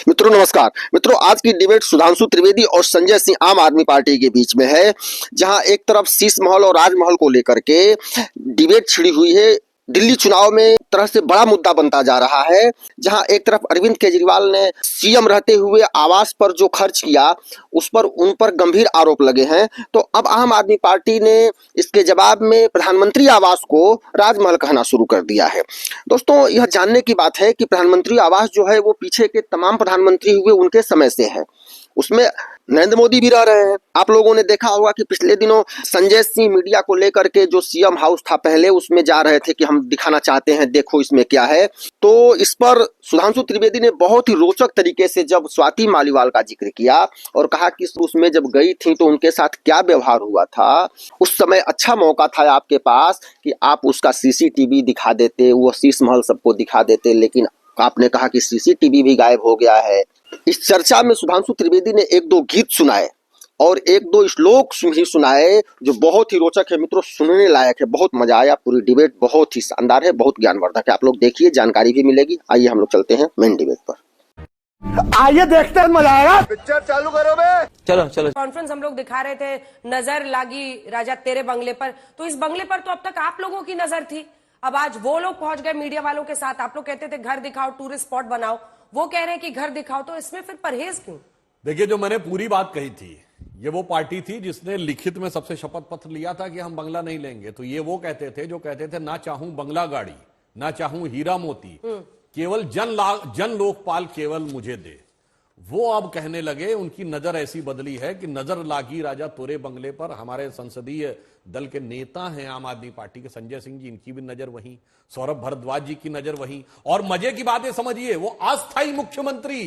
मित्रों नमस्कार। मित्रों आज की डिबेट सुधांशु त्रिवेदी और संजय सिंह आम आदमी पार्टी के बीच में है, जहां एक तरफ शीश महल और राजमहल को लेकर के डिबेट छिड़ी हुई है। दिल्ली चुनाव में एक तरह से बड़ा मुद्दा बनता जा रहा है, जहां एक तरफ अरविंद केजरीवाल ने सीएम रहते हुए आवास पर जो खर्च किया उन पर गंभीर आरोप लगे हैं। तो अब आम आदमी पार्टी ने इसके जवाब में प्रधानमंत्री आवास को राजमहल कहना शुरू कर दिया है। दोस्तों यह जानने की बात है कि प्रधानमंत्री आवास जो है वो पीछे के तमाम प्रधानमंत्री हुए उनके समय से है, उसमें नरेंद्र मोदी भी रह रहे हैं। आप लोगों ने देखा होगा कि पिछले दिनों संजय सिंह मीडिया को लेकर के जो सीएम हाउस था पहले, उसमें जा रहे थे कि हम दिखाना चाहते हैं, देखो इसमें क्या है। तो इस पर सुधांशु त्रिवेदी ने बहुत ही रोचक तरीके से जब स्वाति मालीवाल का जिक्र किया और कहा कि उसमें जब गई थी तो उनके साथ क्या व्यवहार हुआ था, उस समय अच्छा मौका था आपके पास कि आप उसका सीसीटीवी दिखा देते, वो शीश महल सबको दिखा देते, लेकिन आपने कहा कि सीसीटीवी भी गायब हो गया है। इस चर्चा में सुधांशु त्रिवेदी ने एक दो गीत सुनाए और एक दो श्लोक भी सुनाए जो बहुत ही रोचक है मित्रों, सुनने लायक है। बहुत मजा आया, पूरी डिबेट बहुत ही शानदार है, बहुत ज्ञानवर्धक है। आप लोग देखिए, जानकारी भी मिलेगी। आइए हम लोग चलते हैं मेन डिबेट पर। आइए देखते हैं, मजा आएगा। पिक्चर चालू करो बे। चलो चलो। कॉन्फ्रेंस हम लोग दिखा रहे थे, नजर लागी राजा तेरे बंगले पर। तो इस बंगले पर तो अब तक आप लोगों की नजर थी, अब आज वो लोग पहुंच गए मीडिया वालों के साथ। आप लोग कहते थे घर दिखाओ, टूरिस्ट स्पॉट बनाओ, वो कह रहे हैं कि घर दिखाओ, तो इसमें फिर परहेज क्यों? देखिए, जो मैंने पूरी बात कही थी, ये वो पार्टी थी जिसने लिखित में सबसे शपथ पत्र लिया था कि हम बंगला नहीं लेंगे। तो ये वो कहते थे जो कहते थे ना चाहूं बंगला गाड़ी, ना चाहूं हीरा मोती, केवल जन लोकपाल केवल मुझे दे। वो अब कहने लगे, उनकी नजर ऐसी बदली है कि नजर लागी राजा तोरे बंगले पर। हमारे संसदीय दल के नेता हैं आम आदमी पार्टी के संजय सिंह जी, इनकी भी नजर वहीं, सौरभ भारद्वाज जी की नजर वहीं। और मजे की बात है, समझिए, वो अस्थायी मुख्यमंत्री,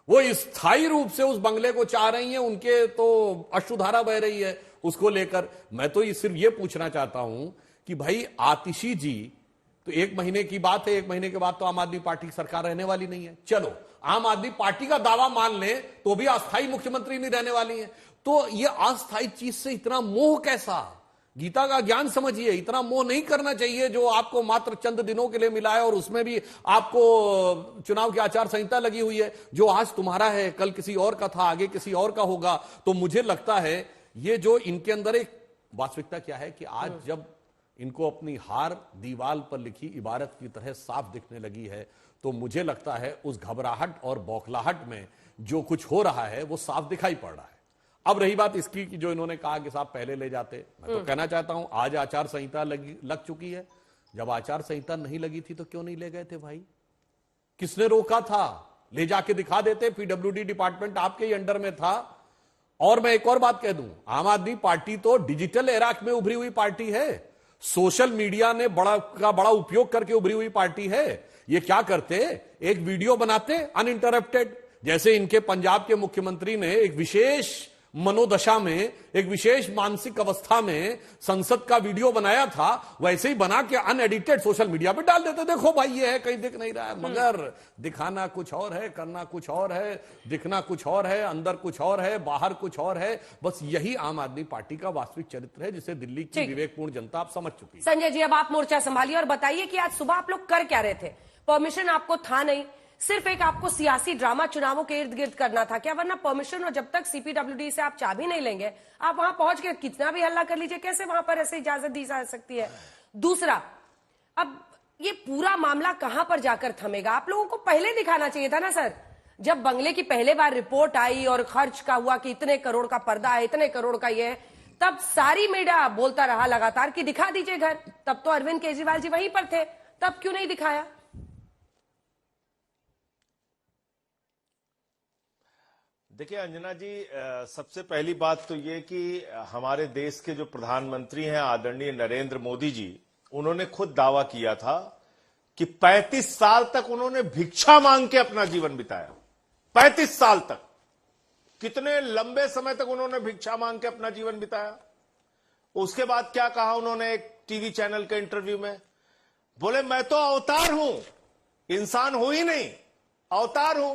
वो स्थायी रूप से उस बंगले को चाह रही हैं। उनके तो अश्रुधारा बह रही है उसको लेकर। मैं तो सिर्फ ये पूछना चाहता हूं कि भाई आतिशी जी, तो 1 महीने की बात है, 1 महीने के बाद तो आम आदमी पार्टी की सरकार रहने वाली नहीं है। चलो आम आदमी पार्टी का दावा मान लें तो भी अस्थायी मुख्यमंत्री नहीं रहने वाली है। तो ये अस्थायी चीज से इतना मोह कैसा? गीता का ज्ञान समझिए, इतना मोह नहीं करना चाहिए जो आपको मात्र चंद दिनों के लिए मिला है, और उसमें भी आपको चुनाव की आचार संहिता लगी हुई है। जो आज तुम्हारा है कल किसी और का था, आगे किसी और का होगा। तो मुझे लगता है ये जो इनके अंदर एक वास्तविकता क्या है कि आज जब इनको अपनी हार दीवार पर लिखी इबारत की तरह साफ दिखने लगी है, तो मुझे लगता है उस घबराहट और बौखलाहट में जो कुछ हो रहा है वो साफ दिखाई पड़ रहा है। अब रही बात इसकी कि जो इन्होंने कहा कि साहब पहले ले जाते, मैं तो कहना चाहता हूं आज आचार संहिता लग चुकी है। जब आचार संहिता नहीं लगी थी तो क्यों नहीं ले गए थे भाई? किसने रोका था? ले जाके दिखा देते। पीडब्ल्यूडी डिपार्टमेंट आपके ही अंडर में था। और मैं एक और बात कह दूं, आम आदमी पार्टी तो डिजिटल एरा में उभरी हुई पार्टी है, सोशल मीडिया ने बड़ा उपयोग करके उभरी हुई पार्टी है। ये क्या करते, एक वीडियो बनाते अनइंटरप्टेड, जैसे इनके पंजाब के मुख्यमंत्री ने एक विशेष मनोदशा में, एक विशेष मानसिक अवस्था में संसद का वीडियो बनाया था, वैसे ही बना के अनएडिटेड सोशल मीडिया पे डाल देते। देखो भाई ये है, कहीं दिख नहीं रहा है, मगर दिखाना कुछ और है, करना कुछ और है, दिखना कुछ और है, अंदर कुछ और है, बाहर कुछ और है। बस यही आम आदमी पार्टी का वास्तविक चरित्र है, जिसे दिल्ली की विवेकपूर्ण जनता आप समझ चुकी है। संजय जी, अब आप मोर्चा संभालिए और बताइए कि आज सुबह आप लोग कर क्या रहे थे? परमिशन आपको था नहीं, सिर्फ एक आपको सियासी ड्रामा चुनावों के इर्द गिर्द करना था क्या? वरना परमिशन, और जब तक सीपीडब्ल्यूडी से आप चाबी नहीं लेंगे, आप वहां पहुंच के कितना भी हल्ला कर लीजिए, कैसे वहां पर ऐसे इजाजत दी जा सकती है? दूसरा, अब ये पूरा मामला कहां पर जाकर थमेगा? आप लोगों को पहले दिखाना चाहिए था ना सर। जब बंगले की पहले बार रिपोर्ट आई और खर्च का हुआ कि इतने करोड़ का पर्दा है, इतने करोड़ का ये है, तब सारी मीडिया बोलता रहा लगातार कि दिखा दीजिए घर। तब तो अरविंद केजरीवाल जी वहीं पर थे, तब क्यों नहीं दिखाया? देखिए अंजना जी, सबसे पहली बात तो ये कि हमारे देश के जो प्रधानमंत्री हैं आदरणीय नरेंद्र मोदी जी, उन्होंने खुद दावा किया था कि 35 साल तक उन्होंने भिक्षा मांग के अपना जीवन बिताया। 35 साल तक, कितने लंबे समय तक उन्होंने भिक्षा मांग के अपना जीवन बिताया। उसके बाद क्या कहा उन्होंने एक टीवी चैनल के इंटरव्यू में? बोले मैं तो अवतार हूं, इंसान हूं ही नहीं, अवतार हूं।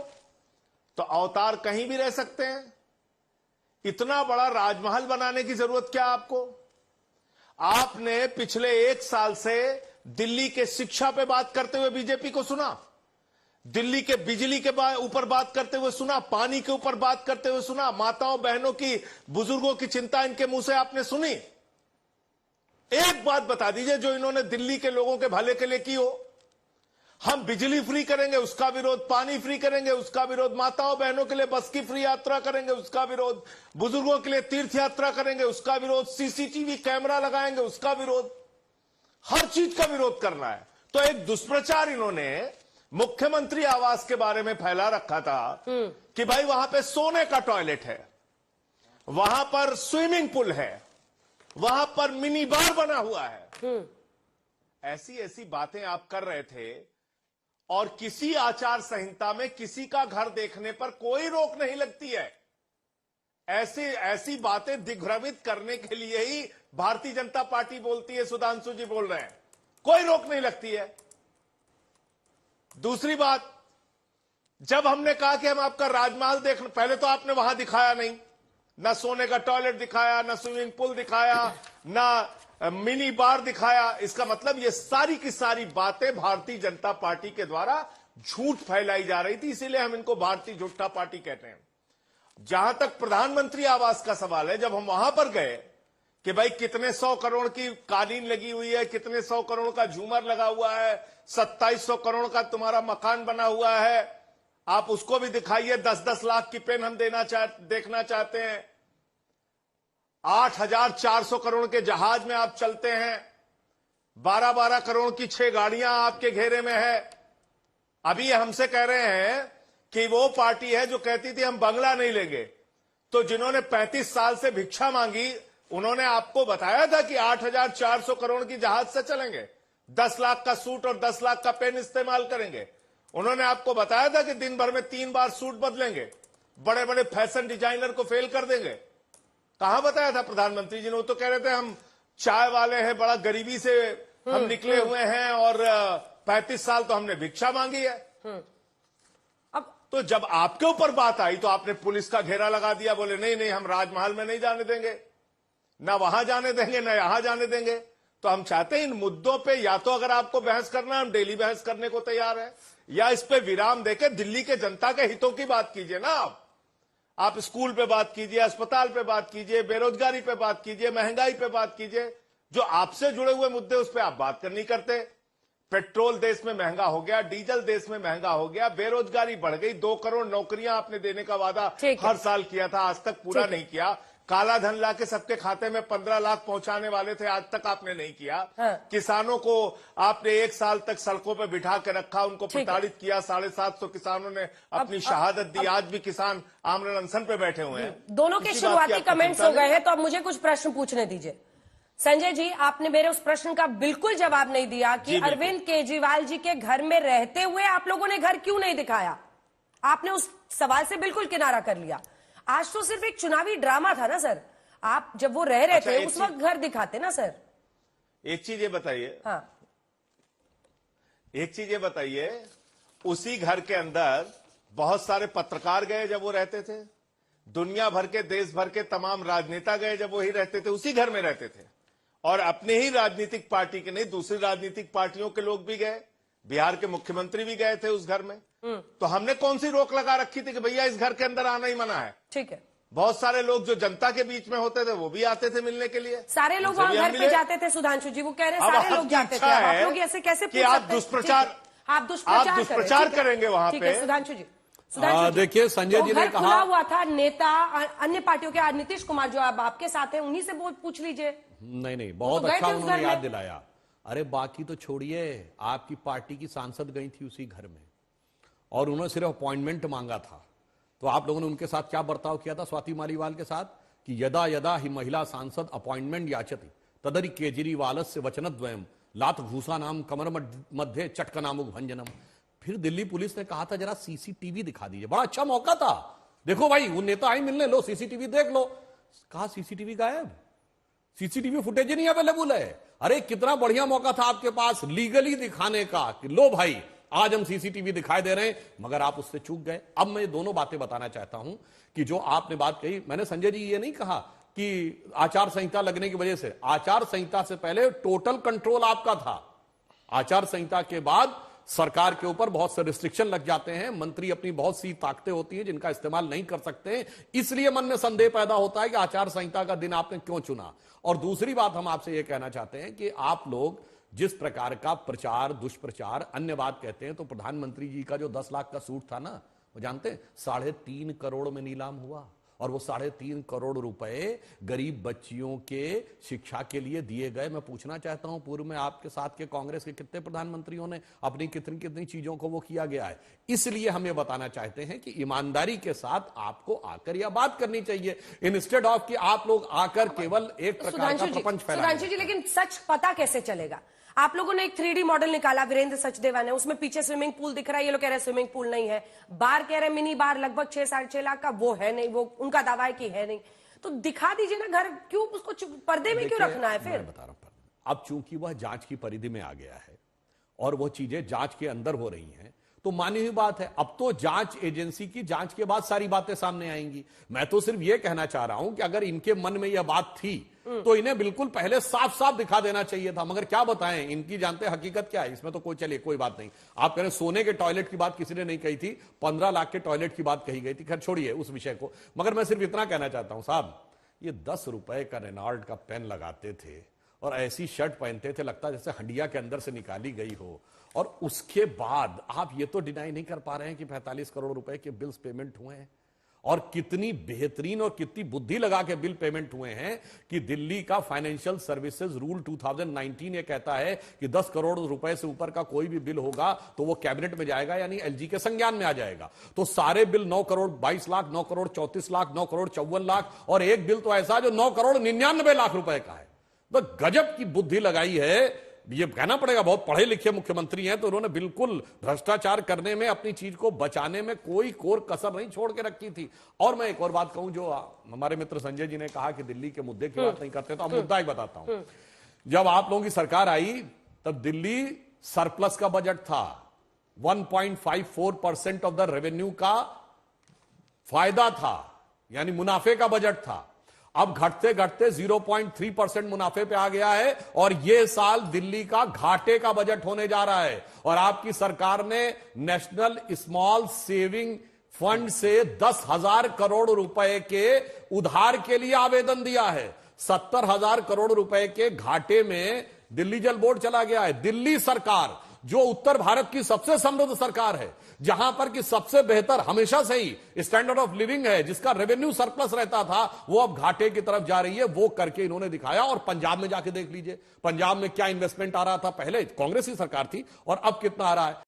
तो अवतार कहीं भी रह सकते हैं। इतना बड़ा राजमहल बनाने की जरूरत क्या आपको? आपने पिछले 1 साल से दिल्ली के शिक्षा पे बात करते हुए बीजेपी को सुना। दिल्ली के बिजली के ऊपर बात करते हुए सुना, पानी के ऊपर बात करते हुए सुना, माताओं बहनों की, बुजुर्गों की चिंता इनके मुंह से आपने सुनी? एक बात बता दीजिए जो इन्होंने दिल्ली के लोगों के भले के लिए की हो। हम बिजली फ्री करेंगे उसका विरोध, पानी फ्री करेंगे उसका विरोध, माताओं बहनों के लिए बस की फ्री यात्रा करेंगे उसका विरोध, बुजुर्गों के लिए तीर्थ यात्रा करेंगे उसका विरोध, सीसीटीवी कैमरा लगाएंगे उसका विरोध, हर चीज का विरोध करना है। तो एक दुष्प्रचार इन्होंने मुख्यमंत्री आवास के बारे में फैला रखा था कि भाई वहां पे सोने का टॉयलेट है, वहां पर स्विमिंग पूल है, वहां पर मिनी बार बना हुआ है। ऐसी ऐसी बातें आप कर रहे थे और किसी आचार संहिता में किसी का घर देखने पर कोई रोक नहीं लगती है। ऐसी बातें दिग्भ्रमित करने के लिए ही भारतीय जनता पार्टी बोलती है, सुधांशु जी बोल रहे हैं, कोई रोक नहीं लगती है। दूसरी बात, जब हमने कहा कि हम आपका राजमहल देखना, पहले तो आपने वहां दिखाया नहीं, ना सोने का टॉयलेट दिखाया, ना स्विमिंग पूल दिखाया, ना मिनी बार दिखाया। इसका मतलब ये सारी की सारी बातें भारतीय जनता पार्टी के द्वारा झूठ फैलाई जा रही थी, इसीलिए हम इनको भारतीय झूठा पार्टी कहते हैं। जहां तक प्रधानमंत्री आवास का सवाल है, जब हम वहां पर गए कि भाई कितने 100 करोड़ की कालीन लगी हुई है, कितने 100 करोड़ का झूमर लगा हुआ है, 2700 करोड़ का तुम्हारा मकान बना हुआ है, आप उसको भी दिखाइए। 10-10 लाख की पेन हम देखना चाहते हैं। 8400 करोड़ के जहाज में आप चलते हैं, 12-12 करोड़ की 6 गाड़ियां आपके घेरे में है। अभी हमसे कह रहे हैं कि वो पार्टी है जो कहती थी हम बंगला नहीं लेंगे, तो जिन्होंने 35 साल से भिक्षा मांगी उन्होंने आपको बताया था कि 8400 करोड़ की जहाज से चलेंगे, 10 लाख का सूट और 10 लाख का पेन इस्तेमाल करेंगे। उन्होंने आपको बताया था कि दिन भर में 3 बार सूट बदलेंगे, बड़े बड़े फैशन डिजाइनर को फेल कर देंगे। कहां बताया था प्रधानमंत्री जी ने? वो तो कह रहे थे हम चाय वाले हैं, बड़ा गरीबी से हम निकले हुए हैं और 35 साल तो हमने भिक्षा मांगी है। अब तो जब आपके ऊपर बात आई तो आपने पुलिस का घेरा लगा दिया, बोले नहीं नहीं हम राजमहल में नहीं जाने देंगे, ना वहां जाने देंगे ना यहां जाने देंगे। तो हम चाहते हैं इन मुद्दों पे या तो अगर आपको बहस करना, हम डेली बहस करने को तैयार है, या इस पे विराम देकर दिल्ली के जनता के हितों की बात कीजिए ना। आप स्कूल पे बात कीजिए, अस्पताल पे बात कीजिए, बेरोजगारी पे बात कीजिए, महंगाई पे बात कीजिए। जो आपसे जुड़े हुए मुद्दे उस पर आप बात नहीं करते। पेट्रोल देश में महंगा हो गया, डीजल देश में महंगा हो गया, बेरोजगारी बढ़ गई, 2 करोड़ नौकरियां आपने देने का वादा हर साल किया था, आज तक पूरा नहीं किया। काला धन लाके सबके खाते में 15 लाख पहुंचाने वाले थे, आज तक आपने नहीं किया। हाँ। किसानों को आपने 1 साल तक सड़कों पे बिठा के रखा, उनको प्रताड़ित किया। 750 किसानों ने अपनी शहादत दी, आज भी किसान आमरण अनशन पे बैठे हुए हैं। दोनों के शुरुआती कमेंट्स हो गए हैं, तो अब मुझे कुछ प्रश्न पूछने दीजिए। संजय जी, आपने मेरे उस प्रश्न का बिल्कुल जवाब नहीं दिया कि अरविंद केजरीवाल जी के घर में रहते हुए आप लोगों ने घर क्यों नहीं दिखाया। आपने उस सवाल से बिल्कुल किनारा कर लिया। आज तो सिर्फ एक चुनावी ड्रामा था ना सर, आप जब वो रह रहे थे उस वक्त घर दिखाते ना सर। एक चीज ये बताइए, हाँ, एक चीज ये बताइए, उसी घर के अंदर बहुत सारे पत्रकार गए जब वो रहते थे, दुनिया भर के देश भर के तमाम राजनेता गए जब वही रहते थे, उसी घर में रहते थे। और अपने ही राजनीतिक पार्टी के नहीं, दूसरी राजनीतिक पार्टियों के लोग भी गए, बिहार के मुख्यमंत्री भी गए थे उस घर में। तो हमने कौन सी रोक लगा रखी थी कि भैया इस घर के अंदर आना ही मना है? ठीक है। बहुत सारे लोग जो जनता के बीच में होते थे वो भी आते थे मिलने के लिए। सारे लोग वहां घर पे जाते थे सुधांशु जी, वो कह रहे सारे लोग जाते थे। आप लोग ऐसे कैसे कि आप दुष्प्रचार करेंगे वहां पे? सुधांशु जी, देखिए संजय जी ने कहा, खुला हुआ था, नेता अन्य पार्टियों के नीतीश कुमार जो अब आपके साथ हैं उन्हीं से पूछ लीजिए। नहीं, बहुत अच्छा उन्होंने याद दिलाया। अरे बाकी तो छोड़िए, आपकी पार्टी की सांसद गई थी उसी घर में और उन्होंने सिर्फ अपॉइंटमेंट मांगा था। तो आप लोगों ने उनके साथ क्या बर्ताव किया था स्वाति मालीवाल के साथ कि यदा यदा ही महिला सांसद अपॉइंटमेंट याचति तदरि केजरीवालस्य वचनद्वयम लात भूसा नाम कमर मध्य चटकनामुक भंजनम। फिर दिल्ली पुलिस ने कहा था जरा सीसीटीवी दिखा दीजिए, बड़ा अच्छा मौका था, देखो भाई वो नेता आई मिलने, लो सीसीटीवी देख लो। कहा सीसीटीवी गायब, सीसीटीवी फुटेज ही नहीं अवेलेबल है। अरे कितना बढ़िया मौका था आपके पास लीगली दिखाने का कि लो भाई आज हम सीसीटीवी दिखाई दे रहे हैं, मगर आप उससे चूक गए। अब मैं दोनों बातें बताना चाहता हूं कि जो आपने बात कही, मैंने संजय जी ये नहीं कहा कि आचार संहिता लगने की वजह से, आचार संहिता से पहले टोटल कंट्रोल आपका था, आचार संहिता के बाद सरकार के ऊपर बहुत से रिस्ट्रिक्शन लग जाते हैं, मंत्री अपनी बहुत सी ताकतें होती हैं जिनका इस्तेमाल नहीं कर सकते, इसलिए मन में संदेह पैदा होता है कि आचार संहिता का दिन आपने क्यों चुना। और दूसरी बात हम आपसे यह कहना चाहते हैं कि आप लोग जिस प्रकार का प्रचार, दुष्प्रचार, अन्य बात कहते हैं, तो प्रधानमंत्री जी का जो 10 लाख का सूट था ना, वो जानते हैं 3.5 करोड़ में नीलाम हुआ, और वो 3.5 करोड़ रुपए गरीब बच्चियों के शिक्षा के लिए दिए गए। मैं पूछना चाहता हूं, पूर्व में आपके साथ के कांग्रेस के कितने प्रधानमंत्रियों ने अपनी कितनी कितनी चीजों को वो किया गया है। इसलिए हम ये बताना चाहते हैं कि ईमानदारी के साथ आपको आकर यह बात करनी चाहिए, इंस्टेड ऑफ कि आप लोग आकर केवल एक प्रकार का प्रपंच फैलाएं। सुधांशु जी, लेकिन सच पता कैसे चलेगा? आप लोगों ने एक 3D मॉडल निकाला, वीरेंद्र सचदेवा ने, उसमें पीछे स्विमिंग पूल दिख रहा है, ये लोग कह रहे हैं स्विमिंग पूल नहीं है, बार कह रहे हैं मिनी बार लगभग 6-6.5 लाख का, वो है नहीं, वो उनका दावा है कि है नहीं। तो दिखा दीजिए ना घर, क्यों उसको पर्दे में क्यों रखना है? फिर मैं बता रहा हूं, अब चूंकि वह जांच की परिधि में आ गया है और वो चीजें जांच के अंदर हो रही हैं, तो मानी हुई बात है, अब तो जांच एजेंसी की जांच के बाद सारी बातें सामने आएंगी। मैं तो सिर्फ यह कहना चाह रहा हूं कि अगर इनके मन में यह बात थी तो इन्हें बिल्कुल पहले साफ साफ दिखा देना चाहिए था, मगर क्या बताएं, इनकी जानते हकीकत क्या है इसमें, तो चलिए कोई बात नहीं। आप कह रहे सोने के टॉयलेट की बात किसी ने नहीं कही थी, 15 लाख के टॉयलेट की बात कही गई थी, खैर छोड़िए उस विषय को। मगर मैं सिर्फ इतना कहना चाहता हूं साहब, ये 10 रुपए का रेनॉल्ट का पेन लगाते थे और ऐसी शर्ट पहनते थे, लगता जैसे हंडिया के अंदर से निकाली गई हो, और उसके बाद आप ये तो डिनाई नहीं कर पा रहे हैं कि 45 करोड़ रुपए के बिल्स पेमेंट हुए हैं, और कितनी बेहतरीन और कितनी बुद्धि लगा के बिल पेमेंट हुए हैं कि दिल्ली का फाइनेंशियल सर्विसेज रूल 2019 ये कहता है कि 10 करोड़ रुपए से ऊपर का कोई भी बिल होगा तो वो कैबिनेट में जाएगा, यानी एलजी के संज्ञान में आ जाएगा। तो सारे बिल 9 करोड़ 22 लाख, 9 करोड़ 34 लाख, 9 करोड़ 54 लाख, और एक बिल तो ऐसा जो 9 करोड़ 99 लाख रुपए का है। तो गजब की बुद्धि लगाई है, ये कहना पड़ेगा, बहुत पढ़े लिखे मुख्यमंत्री हैं, तो उन्होंने बिल्कुल भ्रष्टाचार करने में, अपनी चीज को बचाने में कोई कोर कसर नहीं छोड़ के रखी थी। और मैं एक और बात कहूं, जो हमारे मित्र संजय जी ने कहा कि दिल्ली के मुद्दे की बात नहीं करते, तो अब मुद्दा ही बताता हूं। जब आप लोगों की सरकार आई तब दिल्ली सरप्लस का बजट था, 1.54% ऑफ द रेवेन्यू का फायदा था, यानी मुनाफे का बजट था। अब घटते घटते 0.3% मुनाफे पे आ गया है, और यह साल दिल्ली का घाटे का बजट होने जा रहा है। और आपकी सरकार ने नेशनल स्मॉल सेविंग फंड से 10,000 करोड़ रुपए के उधार के लिए आवेदन दिया है। 70,000 करोड़ रुपए के घाटे में दिल्ली जल बोर्ड चला गया है। दिल्ली सरकार, जो उत्तर भारत की सबसे समृद्ध सरकार है, जहां पर कि सबसे बेहतर हमेशा से ही स्टैंडर्ड ऑफ लिविंग है, जिसका रेवेन्यू सरप्लस रहता था, वो अब घाटे की तरफ जा रही है। वो करके इन्होंने दिखाया। और पंजाब में जाके देख लीजिए, पंजाब में क्या इन्वेस्टमेंट आ रहा था, पहले कांग्रेस की सरकार थी, और अब कितना आ रहा है।